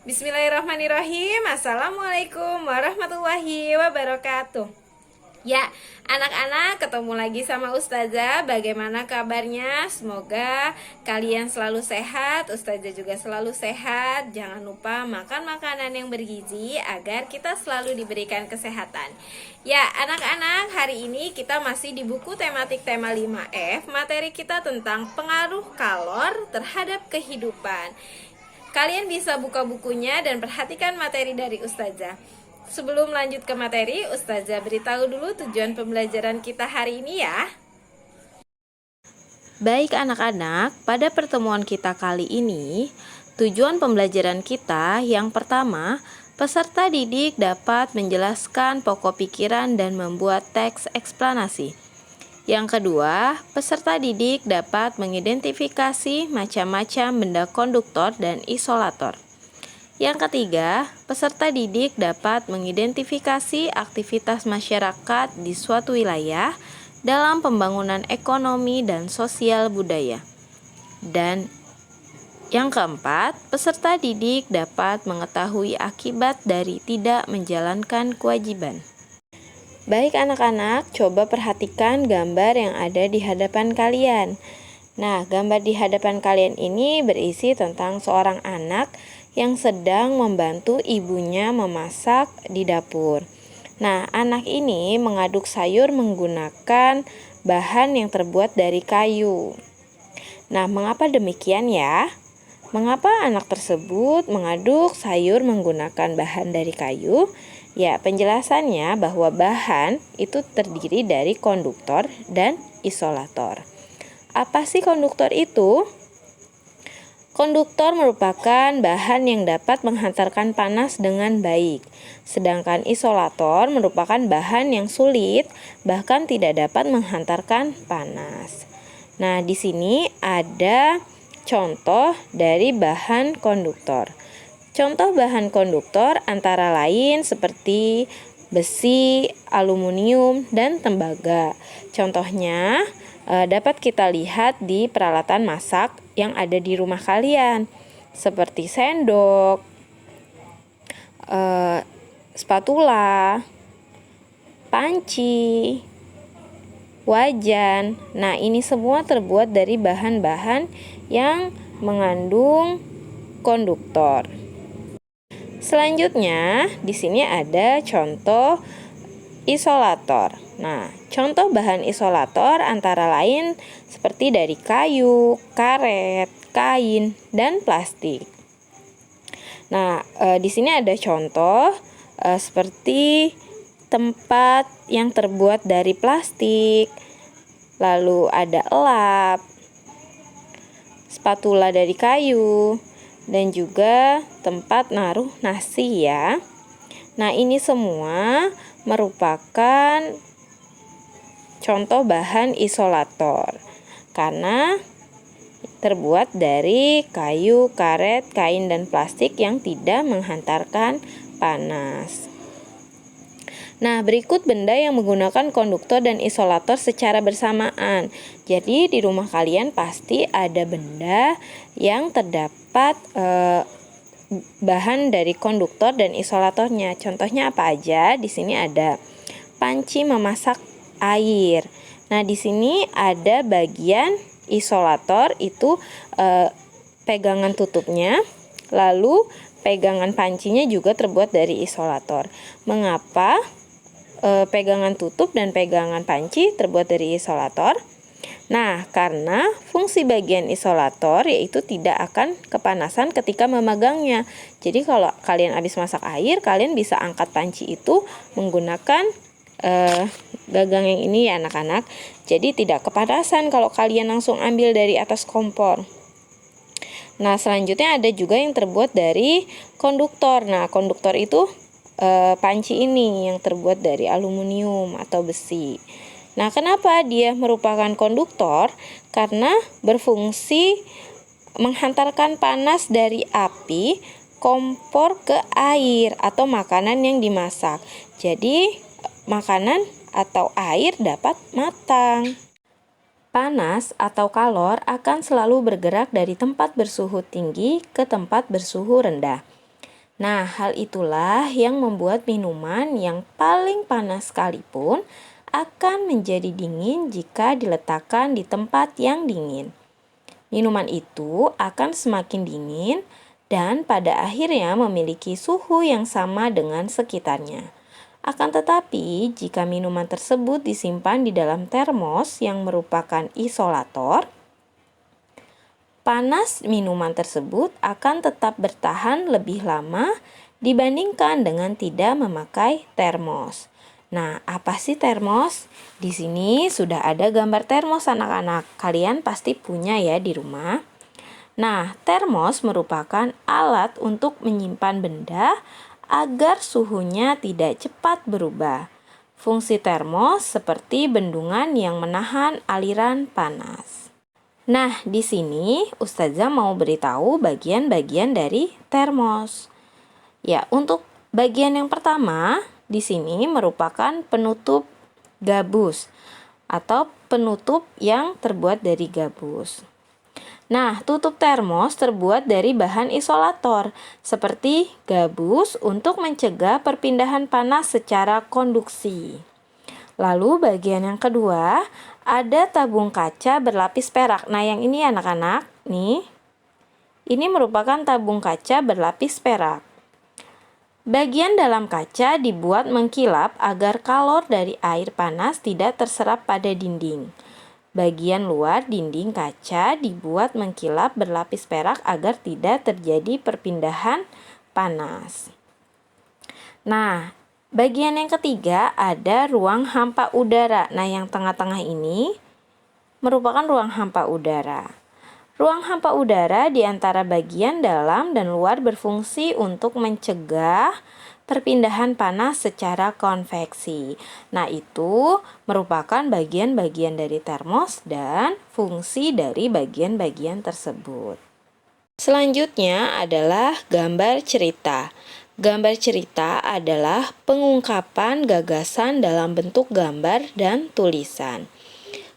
Bismillahirrahmanirrahim. Assalamualaikum warahmatullahi wabarakatuh. Ya, anak-anak, ketemu lagi sama Ustazah. Bagaimana kabarnya? Semoga kalian selalu sehat, Ustazah juga selalu sehat. Jangan lupa makan makanan yang bergizi agar kita selalu diberikan kesehatan. Ya, anak-anak, hari ini kita masih di buku tematik tema 5F. Materi kita tentang pengaruh kalor terhadap kehidupan. Kalian bisa buka bukunya dan perhatikan materi dari Ustazah. Sebelum lanjut ke materi, Ustazah beritahu dulu tujuan pembelajaran kita hari ini ya. Baik anak-anak, pada pertemuan kita kali ini, tujuan pembelajaran kita yang pertama, peserta didik dapat menjelaskan pokok pikiran dan membuat teks eksplanasi. Yang kedua, peserta didik dapat mengidentifikasi macam-macam benda konduktor dan isolator. Yang ketiga, peserta didik dapat mengidentifikasi aktivitas masyarakat di suatu wilayah dalam pembangunan ekonomi dan sosial budaya. Dan yang keempat, peserta didik dapat mengetahui akibat dari tidak menjalankan kewajiban. Baik anak-anak, coba perhatikan gambar yang ada di hadapan kalian. Nah, gambar di hadapan kalian ini berisi tentang seorang anak yang sedang membantu ibunya memasak di dapur. Nah, anak ini mengaduk sayur menggunakan bahan yang terbuat dari kayu. Nah, mengapa demikian ya? Mengapa anak tersebut mengaduk sayur menggunakan bahan dari kayu? Ya, penjelasannya bahwa bahan itu terdiri dari konduktor dan isolator. Apa sih konduktor itu? Konduktor merupakan bahan yang dapat menghantarkan panas dengan baik, sedangkan isolator merupakan bahan yang sulit, bahkan tidak dapat menghantarkan panas. Nah, di sini ada contoh dari bahan konduktor. Contoh bahan konduktor antara lain seperti besi, aluminium, dan tembaga. Contohnya dapat kita lihat di peralatan masak yang ada di rumah kalian, seperti sendok, spatula, panci, wajan. Nah, ini semua terbuat dari bahan-bahan yang mengandung konduktor. Selanjutnya, di sini ada contoh isolator. Nah, contoh bahan isolator antara lain seperti dari kayu, karet, kain, dan plastik. Nah, di sini ada contoh seperti tempat yang terbuat dari plastik, lalu ada elap, spatula dari kayu, dan juga tempat naruh nasi ya. Nah, ini semua merupakan contoh bahan isolator karena terbuat dari kayu, karet, kain, dan plastik yang tidak menghantarkan panas. Nah, berikut benda yang menggunakan konduktor dan isolator secara bersamaan. Jadi, di rumah kalian pasti ada benda yang terdapat bahan dari konduktor dan isolatornya. Contohnya apa aja? Di sini ada panci memasak air. Nah, di sini ada bagian isolator itu pegangan tutupnya, lalu pegangan pancinya juga terbuat dari isolator. Mengapa pegangan tutup dan pegangan panci terbuat dari isolator? Nah, karena fungsi bagian isolator yaitu tidak akan kepanasan ketika memegangnya. Jadi kalau kalian habis masak air, kalian bisa angkat panci itu menggunakan gagang yang ini ya anak-anak. Jadi tidak kepanasan kalau kalian langsung ambil dari atas kompor. Nah, selanjutnya ada juga yang terbuat dari konduktor. Nah, konduktor itu panci ini yang terbuat dari aluminium atau besi. Nah, kenapa dia merupakan konduktor? Karena berfungsi menghantarkan panas dari api kompor ke air atau makanan yang dimasak. Jadi, makanan atau air dapat matang. Panas atau kalor akan selalu bergerak dari tempat bersuhu tinggi ke tempat bersuhu rendah. Nah, hal itulah yang membuat minuman yang paling panas sekalipun akan menjadi dingin jika diletakkan di tempat yang dingin. Minuman itu akan semakin dingin dan pada akhirnya memiliki suhu yang sama dengan sekitarnya. Akan tetapi, jika minuman tersebut disimpan di dalam termos yang merupakan isolator, panas minuman tersebut akan tetap bertahan lebih lama dibandingkan dengan tidak memakai termos. Nah, apa sih termos? Di sini sudah ada gambar termos anak-anak. Kalian pasti punya ya di rumah. Nah, termos merupakan alat untuk menyimpan benda agar suhunya tidak cepat berubah. Fungsi termos seperti bendungan yang menahan aliran panas. Nah, di sini Ustazah mau beritahu bagian-bagian dari termos. Ya, untuk bagian yang pertama di sini merupakan penutup gabus atau penutup yang terbuat dari gabus. Nah, tutup termos terbuat dari bahan isolator seperti gabus untuk mencegah perpindahan panas secara konduksi. Lalu bagian yang kedua, ada tabung kaca berlapis perak. Nah, yang ini anak-anak, nih. Ini merupakan tabung kaca berlapis perak. Bagian dalam kaca dibuat mengkilap agar kalor dari air panas tidak terserap pada dinding. Bagian luar dinding kaca dibuat mengkilap berlapis perak agar tidak terjadi perpindahan panas. Nah, bagian yang ketiga ada ruang hampa udara. Nah, yang tengah-tengah ini merupakan ruang hampa udara. Ruang hampa udara di antara bagian dalam dan luar berfungsi untuk mencegah perpindahan panas secara konveksi. Nah, itu merupakan bagian-bagian dari termos dan fungsi dari bagian-bagian tersebut. Selanjutnya adalah gambar cerita. Gambar cerita adalah pengungkapan gagasan dalam bentuk gambar dan tulisan.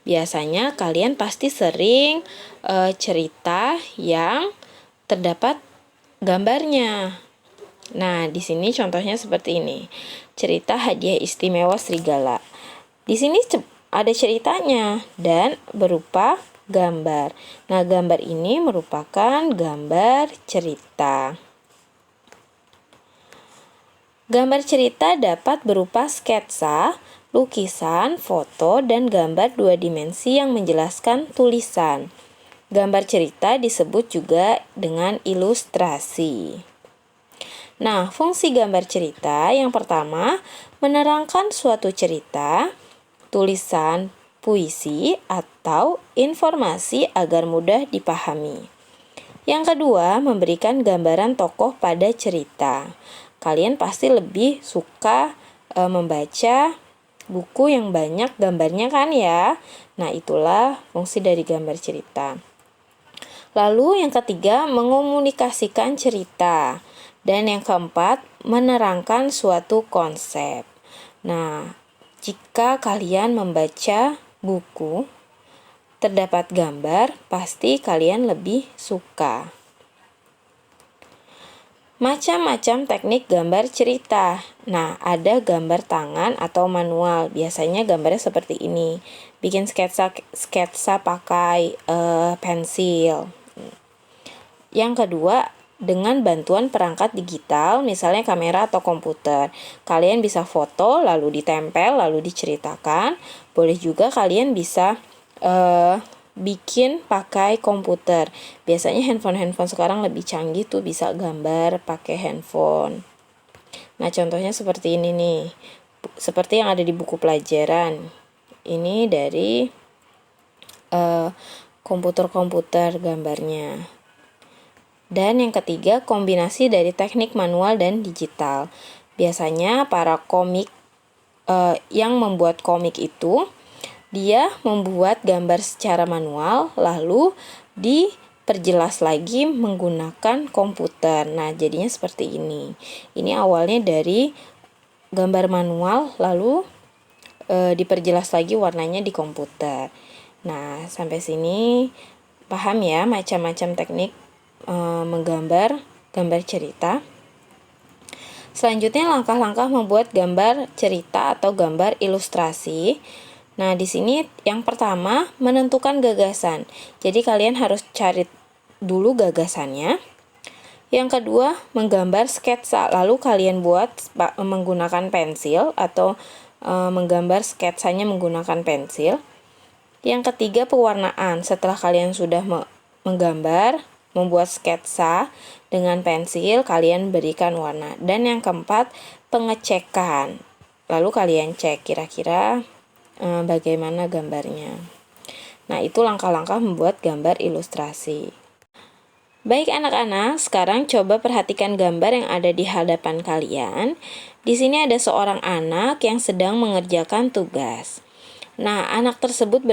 Biasanya kalian pasti sering cerita yang terdapat gambarnya. Nah, di sini contohnya seperti ini. Cerita hadiah istimewa serigala. Di sini ada ceritanya dan berupa gambar. Nah, gambar ini merupakan gambar cerita. Gambar cerita dapat berupa sketsa, lukisan, foto, dan gambar dua dimensi yang menjelaskan tulisan. Gambar cerita disebut juga dengan ilustrasi. Nah, fungsi gambar cerita yang pertama, menerangkan suatu cerita, tulisan, puisi, atau informasi agar mudah dipahami. Yang kedua, memberikan gambaran tokoh pada cerita. Kalian pasti lebih suka membaca buku yang banyak gambarnya kan ya? Nah, itulah fungsi dari gambar cerita. Lalu yang ketiga, mengomunikasikan cerita. Dan yang keempat, menerangkan suatu konsep. Nah, jika kalian membaca buku terdapat gambar, pasti kalian lebih suka. Macam-macam teknik gambar cerita. Nah, ada gambar tangan atau manual. Biasanya gambarnya seperti ini. Bikin sketsa pakai pensil. Yang kedua, dengan bantuan perangkat digital, misalnya kamera atau komputer. Kalian bisa foto, lalu ditempel, lalu diceritakan. Boleh juga kalian bisa bikin pakai komputer. Biasanya handphone sekarang lebih canggih tuh, bisa gambar pakai handphone. Nah, contohnya seperti ini nih. Seperti yang ada di buku pelajaran. Ini dari komputer gambarnya. Dan yang ketiga, kombinasi dari teknik manual dan digital. Biasanya para komik yang membuat komik itu dia membuat gambar secara manual, lalu diperjelas lagi menggunakan komputer. Nah, jadinya seperti ini. Ini awalnya dari gambar manual, lalu diperjelas lagi warnanya di komputer. Nah, sampai sini paham ya macam-macam teknik menggambar gambar cerita. Selanjutnya langkah-langkah membuat gambar cerita atau gambar ilustrasi. Nah, di sini yang pertama menentukan gagasan. Jadi kalian harus cari dulu gagasannya. Yang kedua, menggambar sketsa. Lalu kalian buat menggunakan pensil atau menggambar sketsanya menggunakan pensil. Yang ketiga, pewarnaan. Setelah kalian sudah menggambar, membuat sketsa dengan pensil, kalian berikan warna. Dan yang keempat, pengecekan. Lalu kalian cek kira-kira bagaimana gambarnya. Nah, itu langkah-langkah membuat gambar ilustrasi. Baik anak-anak, sekarang coba perhatikan gambar yang ada di hadapan kalian. Di sini ada seorang anak yang sedang mengerjakan tugas. Nah, anak tersebut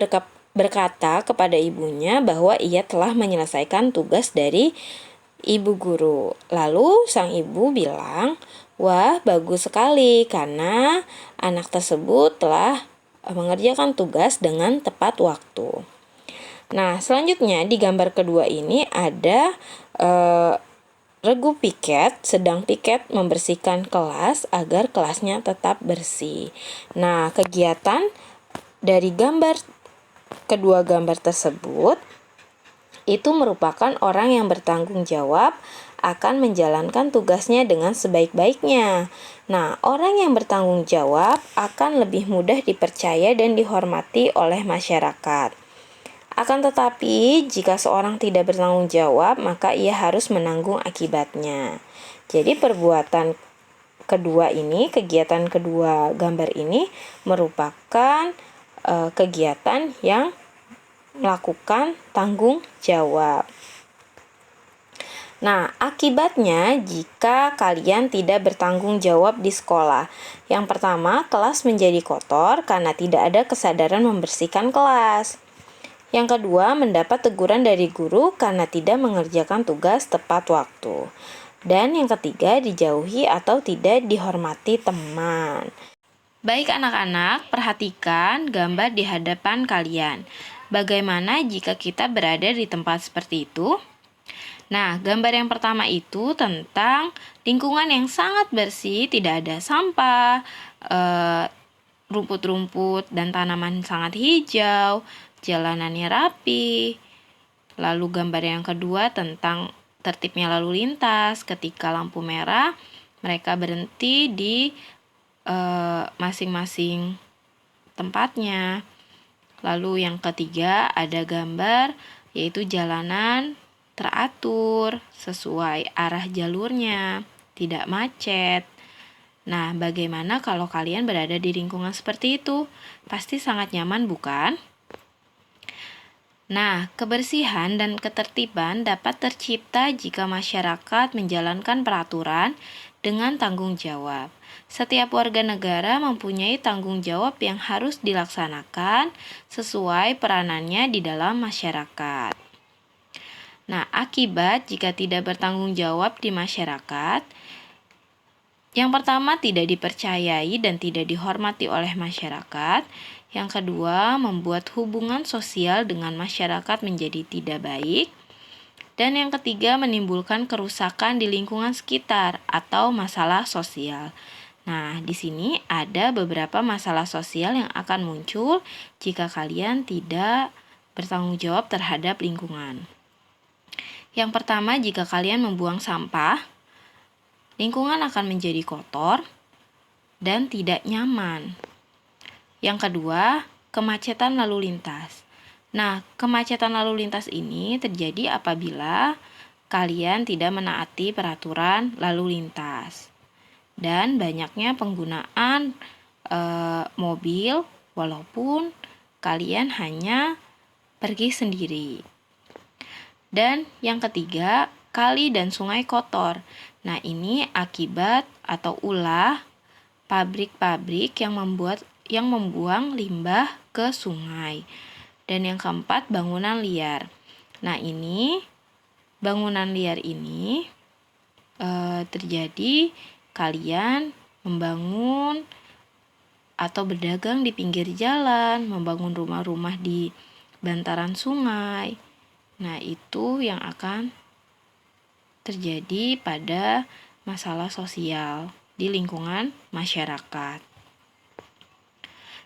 berkata kepada ibunya bahwa ia telah menyelesaikan tugas dari ibu guru. Lalu sang ibu bilang, "Wah, bagus sekali karena anak tersebut telah mengerjakan tugas dengan tepat waktu." Nah, selanjutnya di gambar kedua ini ada Regu Piket, sedang Piket membersihkan kelas agar kelasnya tetap bersih. Nah, kegiatan dari kedua gambar tersebut itu merupakan orang yang bertanggung jawab akan menjalankan tugasnya dengan sebaik-baiknya. Nah, orang yang bertanggung jawab akan lebih mudah dipercaya dan dihormati oleh masyarakat. Akan tetapi, jika seorang tidak bertanggung jawab, maka ia harus menanggung akibatnya. Jadi perbuatan kedua ini, kegiatan kedua gambar ini merupakan kegiatan yang melakukan tanggung jawab. Nah, akibatnya jika kalian tidak bertanggung jawab di sekolah. Yang pertama, kelas menjadi kotor karena tidak ada kesadaran membersihkan kelas. Yang kedua, mendapat teguran dari guru karena tidak mengerjakan tugas tepat waktu. Dan yang ketiga, dijauhi atau tidak dihormati teman. Baik anak-anak, perhatikan gambar di hadapan kalian. Bagaimana jika kita berada di tempat seperti itu? Nah, gambar yang pertama itu tentang lingkungan yang sangat bersih, tidak ada sampah, rumput-rumput dan tanaman sangat hijau, jalanannya rapi. Lalu gambar yang kedua tentang tertibnya lalu lintas. Ketika lampu merah, mereka berhenti di masing-masing tempatnya. Lalu yang ketiga ada gambar yaitu jalanan teratur sesuai arah jalurnya, tidak macet. Nah, bagaimana kalau kalian berada di lingkungan seperti itu? Pasti sangat nyaman, bukan? Nah, kebersihan dan ketertiban dapat tercipta jika masyarakat menjalankan peraturan dengan tanggung jawab. Setiap warga negara mempunyai tanggung jawab yang harus dilaksanakan sesuai peranannya di dalam masyarakat. Nah, akibat jika tidak bertanggung jawab di masyarakat, yang pertama tidak dipercayai dan tidak dihormati oleh masyarakat. Yang kedua, membuat hubungan sosial dengan masyarakat menjadi tidak baik. Dan yang ketiga, menimbulkan kerusakan di lingkungan sekitar atau masalah sosial. Nah, di sini ada beberapa masalah sosial yang akan muncul jika kalian tidak bertanggung jawab terhadap lingkungan. Yang pertama, jika kalian membuang sampah, lingkungan akan menjadi kotor dan tidak nyaman. Yang kedua, kemacetan lalu lintas. Nah, kemacetan lalu lintas ini terjadi apabila kalian tidak menaati peraturan lalu lintas. Dan banyaknya penggunaan mobil walaupun kalian hanya pergi sendiri. Dan yang ketiga, kali dan sungai kotor. Nah, ini akibat atau ulah pabrik-pabrik yang membuang limbah ke sungai. Dan yang keempat, bangunan liar. Nah, ini bangunan liar ini terjadi kalian membangun atau berdagang di pinggir jalan, membangun rumah-rumah di bantaran sungai. Nah, itu yang akan terjadi pada masalah sosial. di lingkungan masyarakat.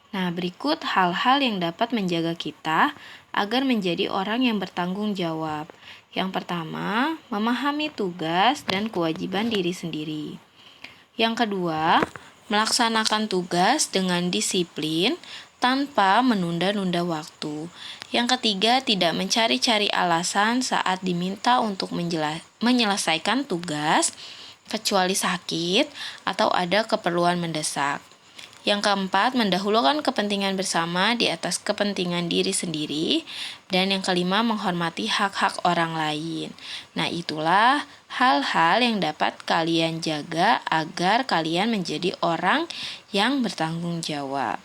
Nah, berikut hal-hal yang dapat menjaga kita agar menjadi orang yang bertanggung jawab. Yang pertama, memahami tugas dan kewajiban diri sendiri. Yang kedua, melaksanakan tugas dengan disiplin tanpa menunda-nunda waktu. Yang ketiga, tidak mencari-cari alasan saat diminta untuk menyelesaikan tugas, kecuali sakit atau ada keperluan mendesak. Yang keempat, mendahulukan kepentingan bersama di atas kepentingan diri sendiri. Dan yang kelima, menghormati hak-hak orang lain. Nah, itulah hal-hal yang dapat kalian jaga agar kalian menjadi orang yang bertanggung jawab.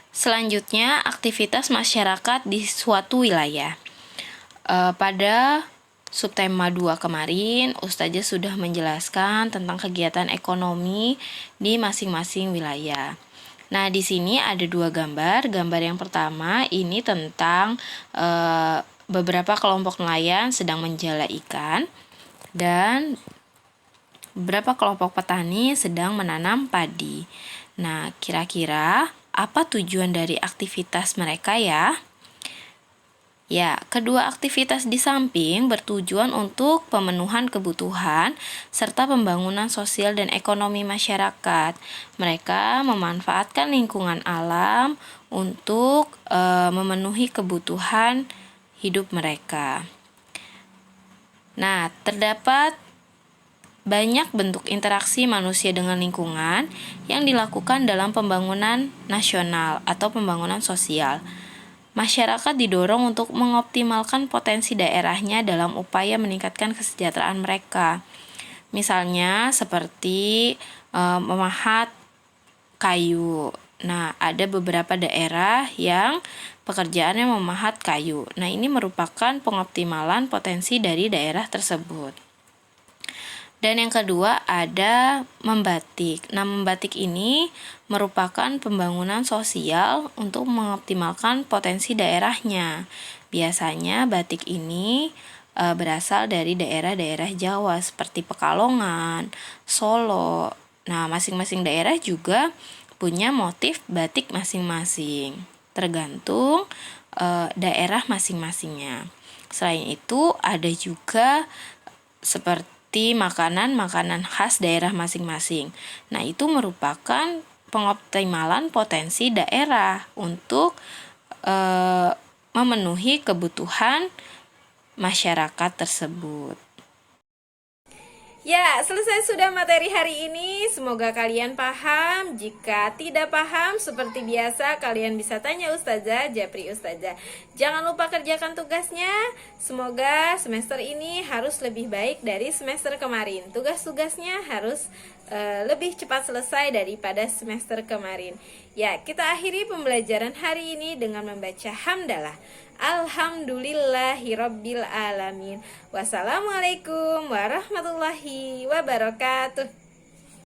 Selanjutnya, aktivitas masyarakat di suatu wilayah. Pada subtema 2 kemarin, Ustazah sudah menjelaskan tentang kegiatan ekonomi di masing-masing wilayah. Nah, di sini ada 2 gambar. Gambar yang pertama ini tentang beberapa kelompok nelayan sedang menjala ikan dan beberapa kelompok petani sedang menanam padi. Nah, kira-kira apa tujuan dari aktivitas mereka ya? Ya, kedua aktivitas di samping bertujuan untuk pemenuhan kebutuhan serta pembangunan sosial dan ekonomi masyarakat. Mereka memanfaatkan lingkungan alam untuk memenuhi kebutuhan hidup mereka. Nah, terdapat banyak bentuk interaksi manusia dengan lingkungan yang dilakukan dalam pembangunan nasional atau pembangunan sosial. Masyarakat didorong untuk mengoptimalkan potensi daerahnya dalam upaya meningkatkan kesejahteraan mereka. Misalnya seperti memahat kayu. Nah, ada beberapa daerah yang pekerjaannya memahat kayu. Nah, ini merupakan pengoptimalan potensi dari daerah tersebut. Dan yang kedua ada membatik. Nah, membatik ini merupakan pembangunan sosial untuk mengoptimalkan potensi daerahnya. Biasanya batik ini berasal dari daerah-daerah Jawa seperti Pekalongan, Solo. Nah, masing-masing daerah juga punya motif batik masing-masing, tergantung daerah masing-masingnya. Selain itu, ada juga seperti makanan-makanan khas daerah masing-masing. Nah, itu merupakan pengoptimalan potensi daerah untuk memenuhi kebutuhan masyarakat tersebut. Ya, selesai sudah materi hari ini. Semoga kalian paham. Jika tidak paham, seperti biasa, kalian bisa tanya Ustazah, Japri Ustazah. Jangan lupa kerjakan tugasnya. Semoga semester ini harus lebih baik dari semester kemarin. Tugas-tugasnya harus lebih cepat selesai daripada semester kemarin. Ya, kita akhiri pembelajaran hari ini dengan membaca hamdalah. Alhamdulillahirabbil alamin. Wassalamualaikum warahmatullahi wabarakatuh.